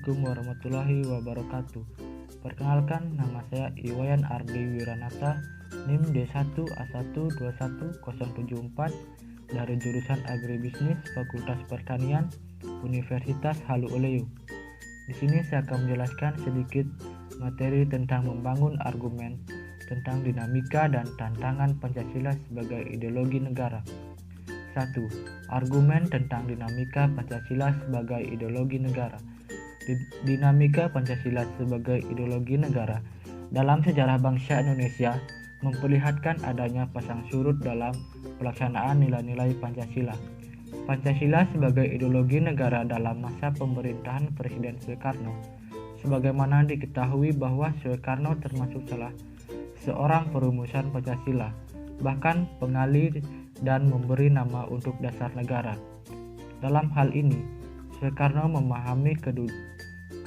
Assalamualaikum warahmatullahi wabarakatuh. Perkenalkan, nama saya Iwayan Ardi Wiranata, NIM D1A1210074 dari jurusan Agribisnis Fakultas Pertanian Universitas Halu Oleo. Di sini saya akan menjelaskan sedikit materi tentang membangun argumen tentang dinamika dan tantangan Pancasila sebagai ideologi negara. 1. Argumen tentang dinamika Pancasila sebagai ideologi negara. Dinamika Pancasila sebagai ideologi negara dalam sejarah bangsa Indonesia memperlihatkan adanya pasang surut dalam pelaksanaan nilai-nilai Pancasila. Pancasila sebagai ideologi negara dalam masa pemerintahan Presiden Soekarno. Sebagaimana diketahui bahwa Soekarno termasuk salah seorang perumusan Pancasila, bahkan pengalih dan memberi nama untuk dasar negara. Dalam hal ini, Soekarno memahami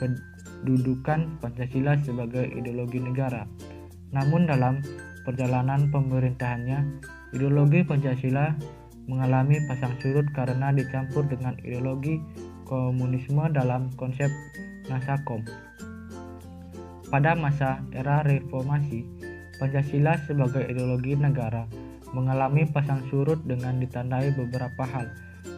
kedudukan Pancasila sebagai ideologi negara. Namun dalam perjalanan pemerintahannya, ideologi Pancasila mengalami pasang surut karena dicampur dengan ideologi komunisme dalam konsep Nasakom. Pada masa era reformasi, Pancasila sebagai ideologi negara mengalami pasang surut dengan ditandai beberapa hal,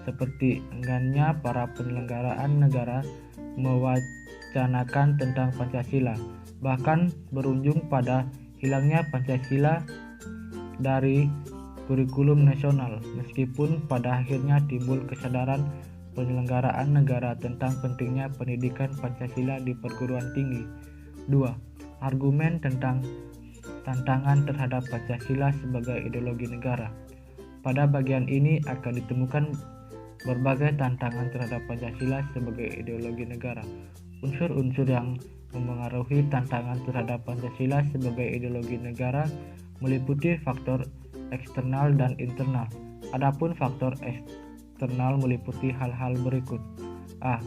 seperti enggannya para penyelenggaraan negara mewacanakan tentang Pancasila, bahkan berujung pada hilangnya Pancasila dari kurikulum nasional, meskipun pada akhirnya timbul kesadaran penyelenggaraan negara tentang pentingnya pendidikan Pancasila di perguruan tinggi. 2. Argumen tentang tantangan terhadap Pancasila sebagai ideologi negara. Pada bagian ini akan ditemukan berbagai tantangan terhadap Pancasila sebagai ideologi negara. Unsur-unsur yang memengaruhi tantangan terhadap Pancasila sebagai ideologi negara meliputi faktor eksternal dan internal. Adapun faktor eksternal meliputi hal-hal berikut. A.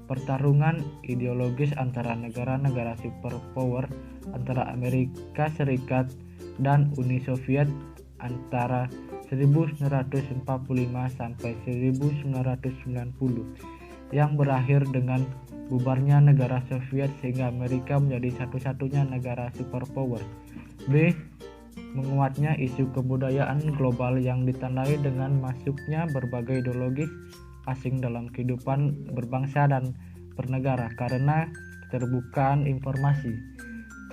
Pertarungan ideologis antara negara-negara superpower, antara Amerika Serikat dan Uni Soviet antara 1945 sampai 1990 yang berakhir dengan bubarnya negara Soviet sehingga Amerika menjadi satu-satunya negara superpower. B. Menguatnya isu kebudayaan global yang ditandai dengan masuknya berbagai ideologis asing dalam kehidupan berbangsa dan bernegara karena keterbukaan informasi.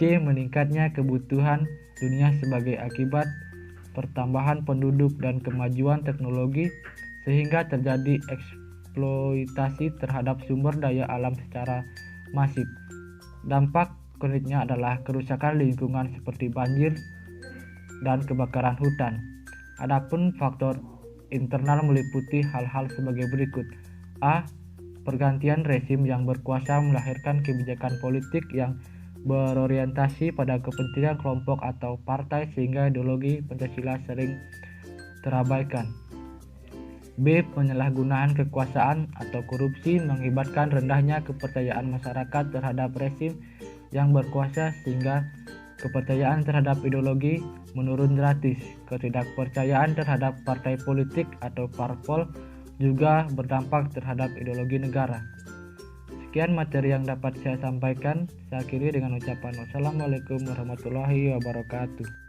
C. Meningkatnya kebutuhan dunia sebagai akibat pertambahan penduduk dan kemajuan teknologi sehingga terjadi eksploitasi terhadap sumber daya alam secara masif. Dampak konkretnya adalah kerusakan lingkungan seperti banjir dan kebakaran hutan. Adapun faktor internal meliputi hal-hal sebagai berikut. A. Pergantian rezim yang berkuasa melahirkan kebijakan politik yang berorientasi pada kepentingan kelompok atau partai sehingga ideologi Pancasila sering terabaikan. B. Penyalahgunaan kekuasaan atau korupsi mengakibatkan rendahnya kepercayaan masyarakat terhadap rezim yang berkuasa sehingga kepercayaan terhadap ideologi menurun drastis. Ketidakpercayaan terhadap partai politik atau parpol juga berdampak terhadap ideologi negara. Sekian materi yang dapat saya sampaikan. Saya akhiri dengan ucapan wassalamualaikum warahmatullahi wabarakatuh.